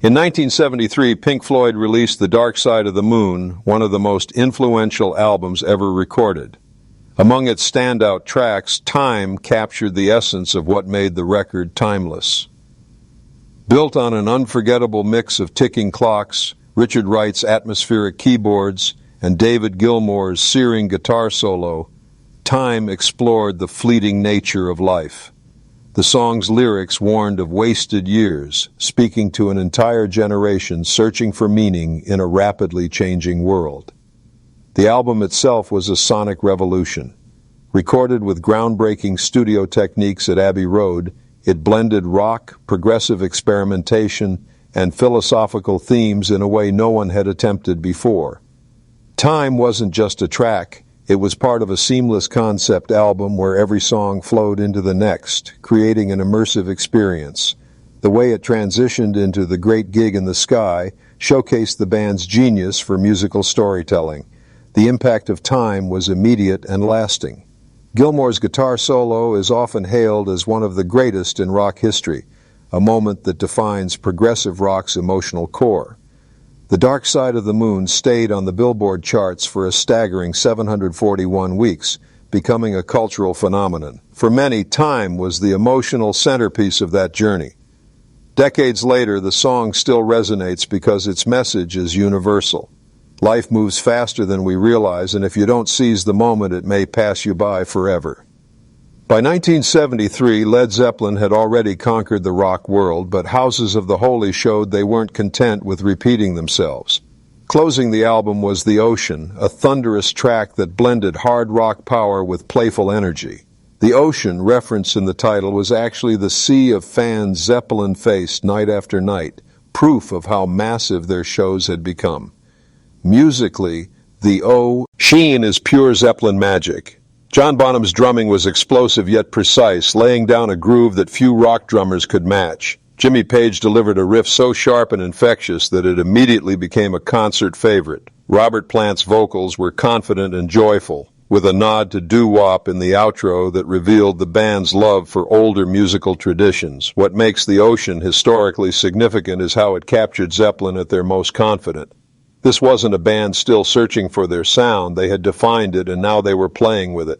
In 1973, Pink Floyd released The Dark Side of the Moon, one of the most influential albums ever recorded. Among its standout tracks, Time captured the essence of what made the record timeless. Built on an unforgettable mix of ticking clocks, Richard Wright's atmospheric keyboards, and David Gilmour's searing guitar solo, Time explored the fleeting nature of life. The song's lyrics warned of wasted years, speaking to an entire generation searching for meaning in a rapidly changing world. The album itself was a sonic revolution. Recorded with groundbreaking studio techniques at Abbey Road, it blended rock, progressive experimentation, and philosophical themes in a way no one had attempted before. Time wasn't just a track. It was part of a seamless concept album where every song flowed into the next, creating an immersive experience. The way it transitioned into The Great Gig in the Sky showcased the band's genius for musical storytelling. The impact of Time was immediate and lasting. Gilmour's guitar solo is often hailed as one of the greatest in rock history, a moment that defines progressive rock's emotional core. The Dark Side of the Moon stayed on the Billboard charts for a staggering 741 weeks, becoming a cultural phenomenon. For many, Time was the emotional centerpiece of that journey. Decades later, the song still resonates because its message is universal. Life moves faster than we realize, and if you don't seize the moment, it may pass you by forever. By 1973, Led Zeppelin had already conquered the rock world, but Houses of the Holy showed they weren't content with repeating themselves. Closing the album was The Ocean, a thunderous track that blended hard rock power with playful energy. The ocean, referenced in the title, was actually the sea of fans Zeppelin faced night after night, proof of how massive their shows had become. Musically, the Sheen is pure Zeppelin magic. John Bonham's drumming was explosive yet precise, laying down a groove that few rock drummers could match. Jimmy Page delivered a riff so sharp and infectious that it immediately became a concert favorite. Robert Plant's vocals were confident and joyful, with a nod to doo-wop in the outro that revealed the band's love for older musical traditions. What makes The Ocean historically significant is how it captured Zeppelin at their most confident. This wasn't a band still searching for their sound. They had defined it, and now they were playing with it.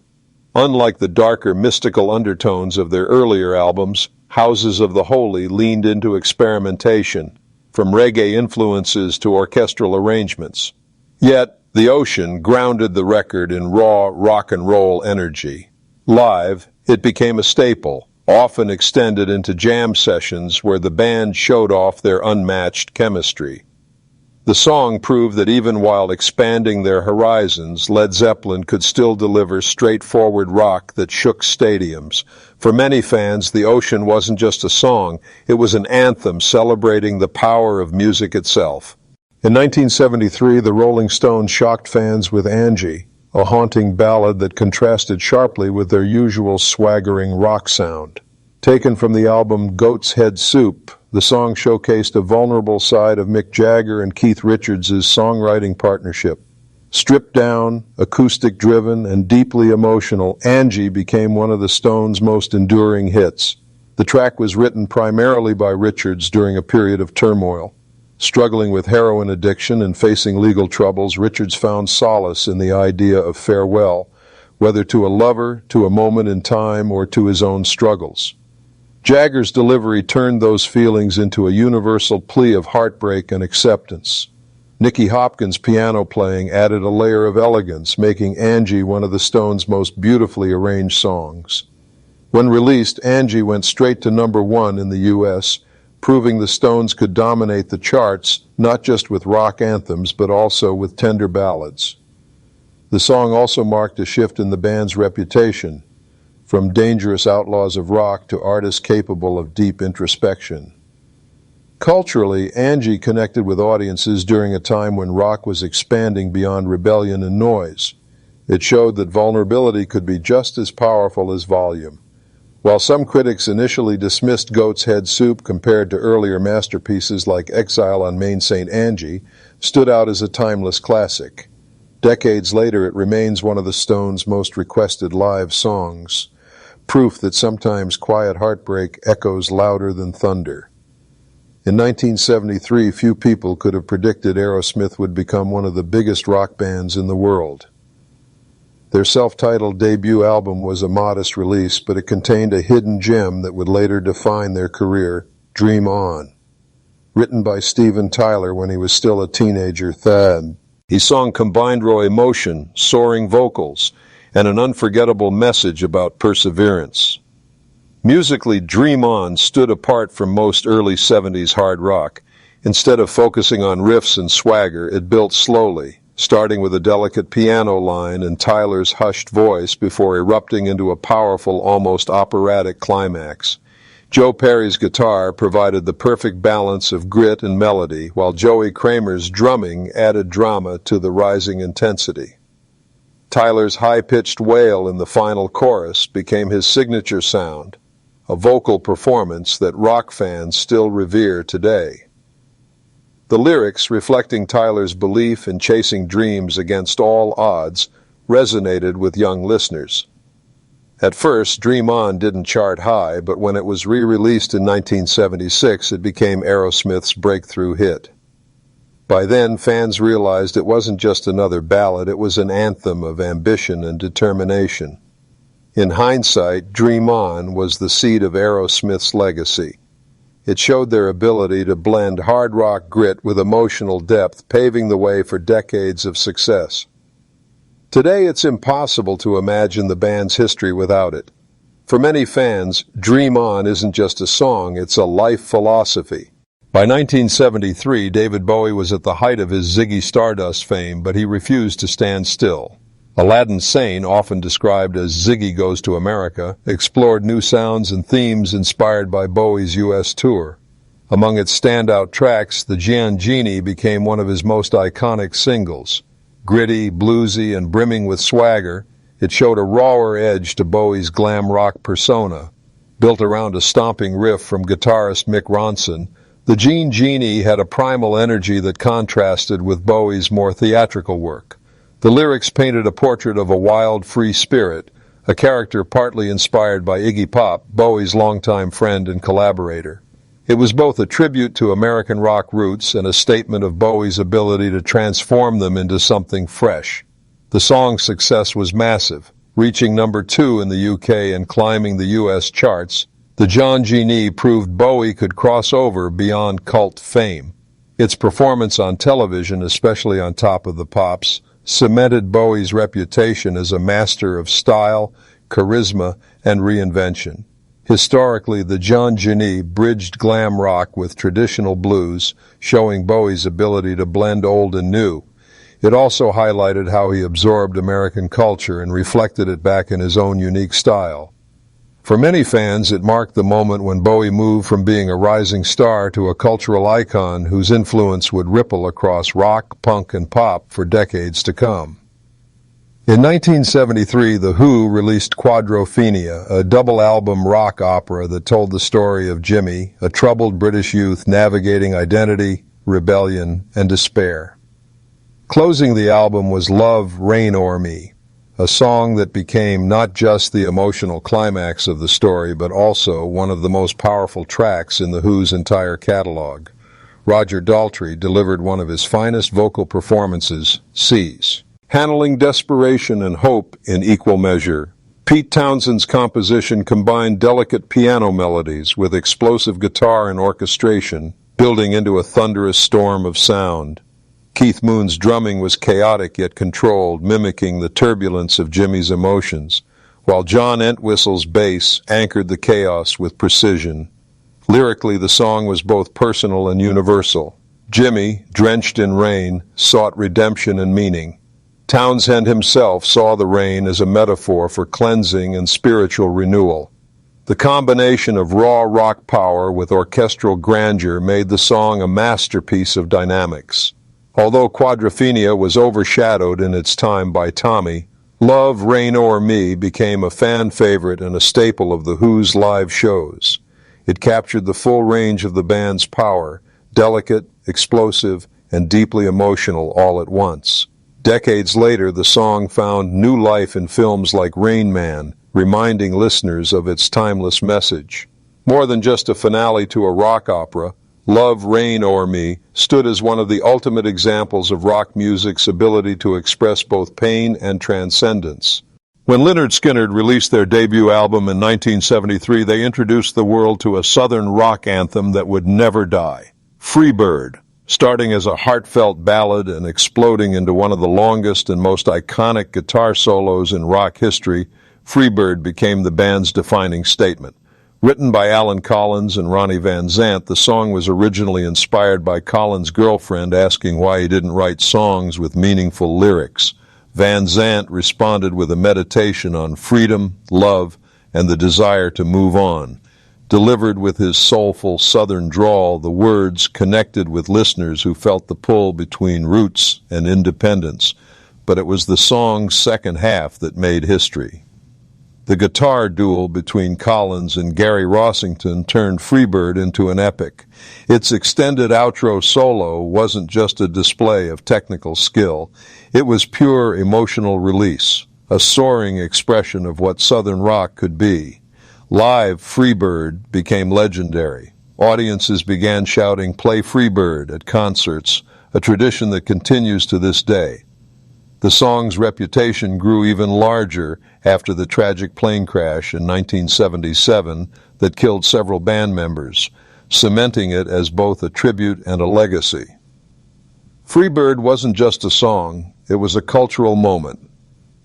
Unlike the darker, mystical undertones of their earlier albums, Houses of the Holy leaned into experimentation, from reggae influences to orchestral arrangements. Yet, The Ocean grounded the record in raw rock and roll energy. Live, it became a staple, often extended into jam sessions where the band showed off their unmatched chemistry. The song proved that even while expanding their horizons, Led Zeppelin could still deliver straightforward rock that shook stadiums. For many fans, The Ocean wasn't just a song, it was an anthem celebrating the power of music itself. In 1973, the Rolling Stones shocked fans with Angie, a haunting ballad that contrasted sharply with their usual swaggering rock sound. Taken from the album Goat's Head Soup, the song showcased a vulnerable side of Mick Jagger and Keith Richards' songwriting partnership. Stripped down, acoustic-driven, and deeply emotional, Angie became one of the Stones' most enduring hits. The track was written primarily by Richards during a period of turmoil. Struggling with heroin addiction and facing legal troubles, Richards found solace in the idea of farewell, whether to a lover, to a moment in time, or to his own struggles. Jagger's delivery turned those feelings into a universal plea of heartbreak and acceptance. Nicky Hopkins' piano playing added a layer of elegance, making Angie one of the Stones' most beautifully arranged songs. When released, Angie went straight to #1 in the U.S., proving the Stones could dominate the charts, not just with rock anthems, but also with tender ballads. The song also marked a shift in the band's reputation, from dangerous outlaws of rock to artists capable of deep introspection. Culturally, Angie connected with audiences during a time when rock was expanding beyond rebellion and noise. It showed that vulnerability could be just as powerful as volume. While some critics initially dismissed Goat's Head Soup compared to earlier masterpieces like Exile on Main St. Angie, stood out as a timeless classic. Decades later, it remains one of the Stones' most requested live songs, proof that sometimes quiet heartbreak echoes louder than thunder. In 1973, few people could have predicted Aerosmith would become one of the biggest rock bands in the world. Their self-titled debut album was a modest release, but it contained a hidden gem that would later define their career, Dream On. Written by Steven Tyler when he was still a teenager Thad. He sung combined raw emotion, soaring vocals, and an unforgettable message about perseverance. Musically, Dream On stood apart from most early 70s hard rock. Instead of focusing on riffs and swagger, it built slowly, starting with a delicate piano line and Tyler's hushed voice before erupting into a powerful, almost operatic climax. Joe Perry's guitar provided the perfect balance of grit and melody, while Joey Kramer's drumming added drama to the rising intensity. Tyler's high-pitched wail in the final chorus became his signature sound, a vocal performance that rock fans still revere today. The lyrics, reflecting Tyler's belief in chasing dreams against all odds, resonated with young listeners. At first, Dream On didn't chart high, but when it was re-released in 1976, it became Aerosmith's breakthrough hit. By then, fans realized it wasn't just another ballad, it was an anthem of ambition and determination. In hindsight, Dream On was the seed of Aerosmith's legacy. It showed their ability to blend hard rock grit with emotional depth, paving the way for decades of success. Today, it's impossible to imagine the band's history without it. For many fans, Dream On isn't just a song, it's a life philosophy. By 1973, David Bowie was at the height of his Ziggy Stardust fame, but he refused to stand still. Aladdin Sane, often described as Ziggy Goes to America, explored new sounds and themes inspired by Bowie's U.S. tour. Among its standout tracks, the Genie became one of his most iconic singles. Gritty, bluesy, and brimming with swagger, it showed a rawer edge to Bowie's glam rock persona. Built around a stomping riff from guitarist Mick Ronson, the Genie had a primal energy that contrasted with Bowie's more theatrical work. The lyrics painted a portrait of a wild, free spirit, a character partly inspired by Iggy Pop, Bowie's longtime friend and collaborator. It was both a tribute to American rock roots and a statement of Bowie's ability to transform them into something fresh. The song's success was massive, reaching number 2 in the UK and climbing the US charts. The Genie proved Bowie could cross over beyond cult fame. Its performance on television, especially on Top of the Pops, cemented Bowie's reputation as a master of style, charisma, and reinvention. Historically, the Genie bridged glam rock with traditional blues, showing Bowie's ability to blend old and new. It also highlighted how he absorbed American culture and reflected it back in his own unique style. For many fans, it marked the moment when Bowie moved from being a rising star to a cultural icon whose influence would ripple across rock, punk, and pop for decades to come. In 1973, The Who released Quadrophenia, a double-album rock opera that told the story of Jimmy, a troubled British youth navigating identity, rebellion, and despair. Closing the album was Love, Reign O'er Me, a song that became not just the emotional climax of the story, but also one of the most powerful tracks in The Who's entire catalog. Roger Daltrey delivered one of his finest vocal performances, Seas, handling desperation and hope in equal measure. Pete Townshend's composition combined delicate piano melodies with explosive guitar and orchestration, building into a thunderous storm of sound. Keith Moon's drumming was chaotic yet controlled, mimicking the turbulence of Jimmy's emotions, while John Entwistle's bass anchored the chaos with precision. Lyrically, the song was both personal and universal. Jimmy, drenched in rain, sought redemption and meaning. Townshend himself saw the rain as a metaphor for cleansing and spiritual renewal. The combination of raw rock power with orchestral grandeur made the song a masterpiece of dynamics. Although Quadrophenia was overshadowed in its time by Tommy, Love, Reign O'er Me became a fan favorite and a staple of The Who's live shows. It captured the full range of the band's power, delicate, explosive, and deeply emotional all at once. Decades later, the song found new life in films like Rain Man, reminding listeners of its timeless message. More than just a finale to a rock opera, Love Reign O'er Me stood as one of the ultimate examples of rock music's ability to express both pain and transcendence. When Lynyrd Skynyrd released their debut album in 1973, they introduced the world to a southern rock anthem that would never die, Freebird. Starting as a heartfelt ballad and exploding into one of the longest and most iconic guitar solos in rock history, Freebird became the band's defining statement. Written by Alan Collins and Ronnie Van Zant, the song was originally inspired by Collins' girlfriend asking why he didn't write songs with meaningful lyrics. Van Zant responded with a meditation on freedom, love, and the desire to move on. Delivered with his soulful southern drawl, the words connected with listeners who felt the pull between roots and independence, but it was the song's second half that made history. The guitar duel between Collins and Gary Rossington turned Freebird into an epic. Its extended outro solo wasn't just a display of technical skill, it was pure emotional release, a soaring expression of what Southern rock could be. Live, Freebird became legendary. Audiences began shouting, "Play Freebird" at concerts, a tradition that continues to this day. The song's reputation grew even larger after the tragic plane crash in 1977 that killed several band members, cementing it as both a tribute and a legacy. Freebird wasn't just a song, it was a cultural moment.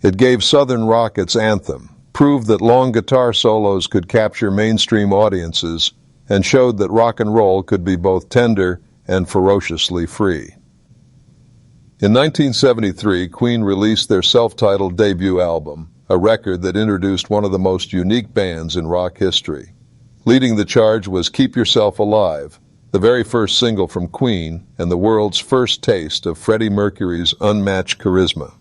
It gave Southern rock its anthem, proved that long guitar solos could capture mainstream audiences, and showed that rock and roll could be both tender and ferociously free. In 1973, Queen released their self-titled debut album, a record that introduced one of the most unique bands in rock history. Leading the charge was Keep Yourself Alive, the very first single from Queen and the world's first taste of Freddie Mercury's unmatched charisma.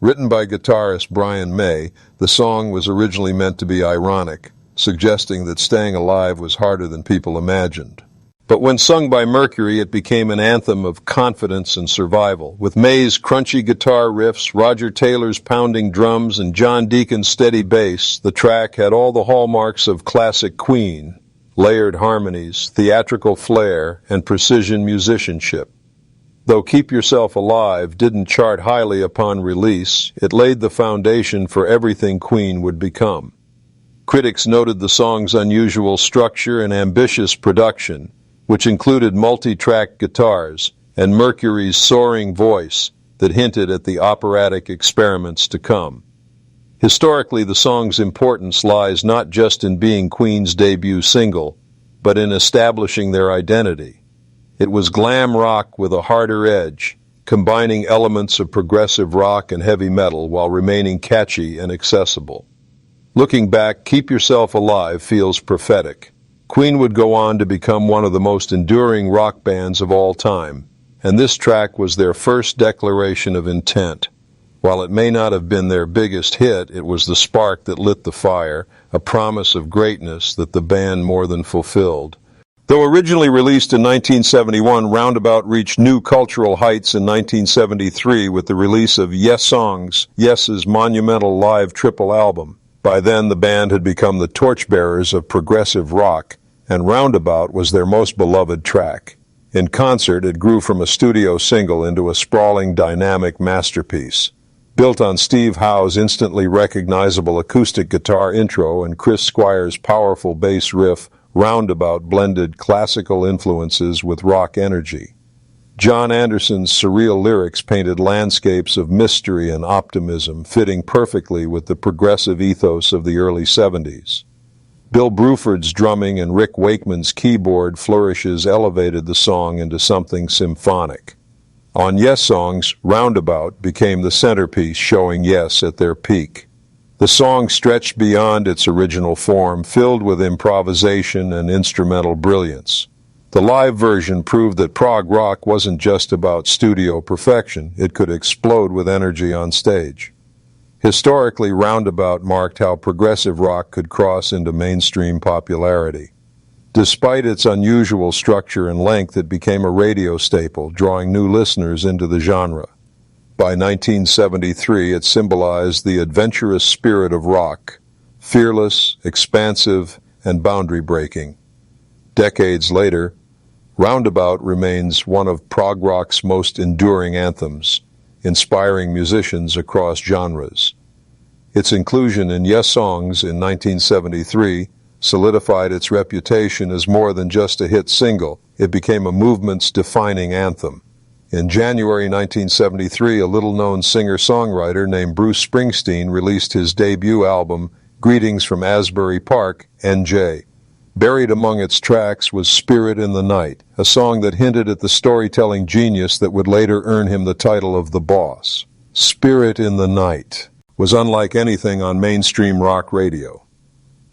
Written by guitarist Brian May, the song was originally meant to be ironic, suggesting that staying alive was harder than people imagined. But when sung by Mercury, it became an anthem of confidence and survival. With May's crunchy guitar riffs, Roger Taylor's pounding drums, and John Deacon's steady bass, the track had all the hallmarks of classic Queen: layered harmonies, theatrical flair, and precision musicianship. Though Keep Yourself Alive didn't chart highly upon release, it laid the foundation for everything Queen would become. Critics noted the song's unusual structure and ambitious production, which included multi-track guitars and Mercury's soaring voice that hinted at the operatic experiments to come. Historically, the song's importance lies not just in being Queen's debut single, but in establishing their identity. It was glam rock with a harder edge, combining elements of progressive rock and heavy metal while remaining catchy and accessible. Looking back, Keep Yourself Alive feels prophetic. Queen would go on to become one of the most enduring rock bands of all time, and this track was their first declaration of intent. While it may not have been their biggest hit, it was the spark that lit the fire, a promise of greatness that the band more than fulfilled. Though originally released in 1971, Roundabout reached new cultural heights in 1973 with the release of Yes Songs, Yes's monumental live triple album. By then, the band had become the torchbearers of progressive rock, and Roundabout was their most beloved track. In concert, it grew from a studio single into a sprawling, dynamic masterpiece. Built on Steve Howe's instantly recognizable acoustic guitar intro and Chris Squire's powerful bass riff, Roundabout blended classical influences with rock energy. John Anderson's surreal lyrics painted landscapes of mystery and optimism, fitting perfectly with the progressive ethos of the early 70s. Bill Bruford's drumming and Rick Wakeman's keyboard flourishes elevated the song into something symphonic. On Yes Songs, Roundabout became the centerpiece, showing Yes at their peak. The song stretched beyond its original form, filled with improvisation and instrumental brilliance. The live version proved that prog rock wasn't just about studio perfection, it could explode with energy on stage. Historically, Roundabout marked how progressive rock could cross into mainstream popularity. Despite its unusual structure and length, it became a radio staple, drawing new listeners into the genre. By 1973, it symbolized the adventurous spirit of rock, fearless, expansive, and boundary-breaking. Decades later, Roundabout remains one of prog rock's most enduring anthems, inspiring musicians across genres. Its inclusion in Yes Songs in 1973 solidified its reputation as more than just a hit single. It became a movement's defining anthem. In January 1973, a little-known singer-songwriter named Bruce Springsteen released his debut album, Greetings from Asbury Park, NJ. Buried among its tracks was Spirit in the Night, a song that hinted at the storytelling genius that would later earn him the title of the Boss. Spirit in the Night was unlike anything on mainstream rock radio.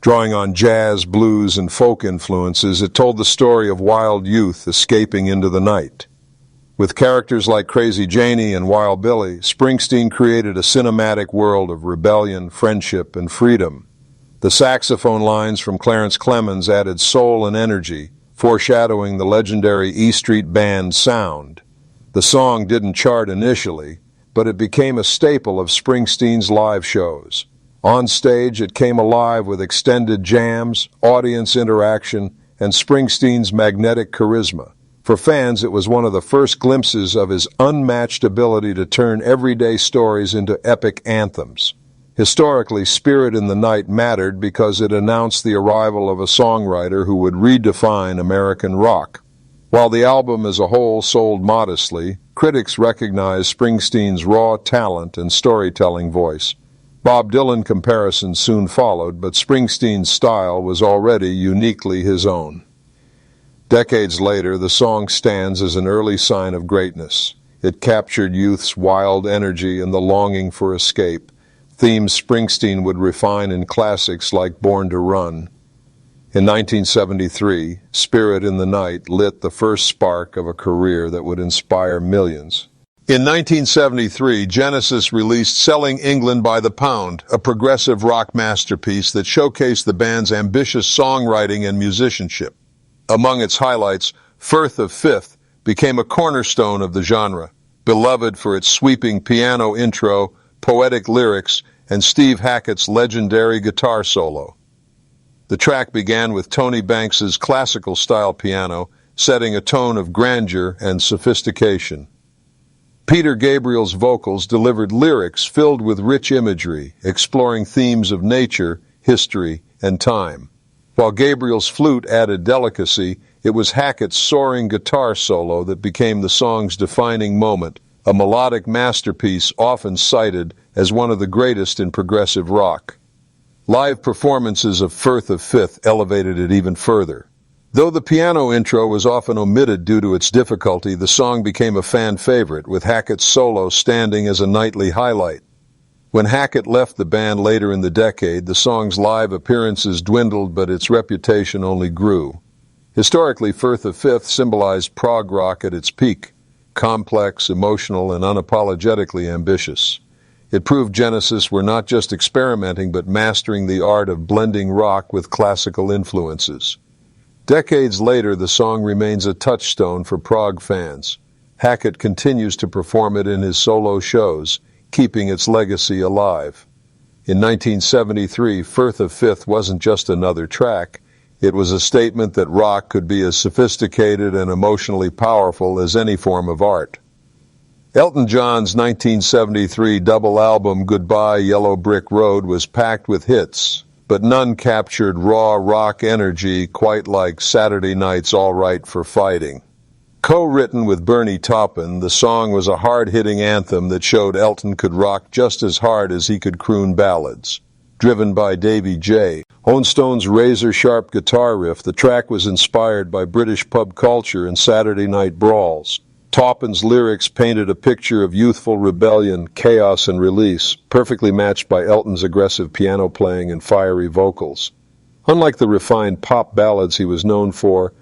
Drawing on jazz, blues, and folk influences, it told the story of wild youth escaping into the night. With characters like Crazy Janie and Wild Billy, Springsteen created a cinematic world of rebellion, friendship, and freedom. The saxophone lines from Clarence Clemons added soul and energy, foreshadowing the legendary E Street Band sound. The song didn't chart initially, but it became a staple of Springsteen's live shows. On stage, it came alive with extended jams, audience interaction, and Springsteen's magnetic charisma. For fans, it was one of the first glimpses of his unmatched ability to turn everyday stories into epic anthems. Historically, Spirit in the Night mattered because it announced the arrival of a songwriter who would redefine American rock. While the album as a whole sold modestly, critics recognized Springsteen's raw talent and storytelling voice. Bob Dylan comparisons soon followed, but Springsteen's style was already uniquely his own. Decades later, the song stands as an early sign of greatness. It captured youth's wild energy and the longing for escape, themes Springsteen would refine in classics like Born to Run. In 1973, Spirit in the Night lit the first spark of a career that would inspire millions. In 1973, Genesis released Selling England by the Pound, a progressive rock masterpiece that showcased the band's ambitious songwriting and musicianship. Among its highlights, Firth of Fifth became a cornerstone of the genre, beloved for its sweeping piano intro, poetic lyrics, and Steve Hackett's legendary guitar solo. The track began with Tony Banks's classical-style piano, setting a tone of grandeur and sophistication. Peter Gabriel's vocals delivered lyrics filled with rich imagery, exploring themes of nature, history, and time. While Gabriel's flute added delicacy, it was Hackett's soaring guitar solo that became the song's defining moment, a melodic masterpiece often cited as one of the greatest in progressive rock. Live performances of Firth of Fifth elevated it even further. Though the piano intro was often omitted due to its difficulty, the song became a fan favorite, with Hackett's solo standing as a nightly highlight. When Hackett left the band later in the decade, the song's live appearances dwindled, but its reputation only grew. Historically, Firth of Fifth symbolized prog rock at its peak, complex, emotional, and unapologetically ambitious. It proved Genesis were not just experimenting, but mastering the art of blending rock with classical influences. Decades later, the song remains a touchstone for prog fans. Hackett continues to perform it in his solo shows, keeping its legacy alive. In 1973, Firth of Fifth wasn't just another track. It was a statement that rock could be as sophisticated and emotionally powerful as any form of art. Elton John's 1973 double album Goodbye Yellow Brick Road was packed with hits, but none captured raw rock energy quite like Saturday Night's All Right for Fighting. Co-written with Bernie Taupin, the song was a hard-hitting anthem that showed Elton could rock just as hard as he could croon ballads. Driven by Davy J. Stone's razor-sharp guitar riff, the track was inspired by British pub culture and Saturday night brawls. Taupin's lyrics painted a picture of youthful rebellion, chaos, and release, perfectly matched by Elton's aggressive piano playing and fiery vocals. Unlike the refined pop ballads he was known for,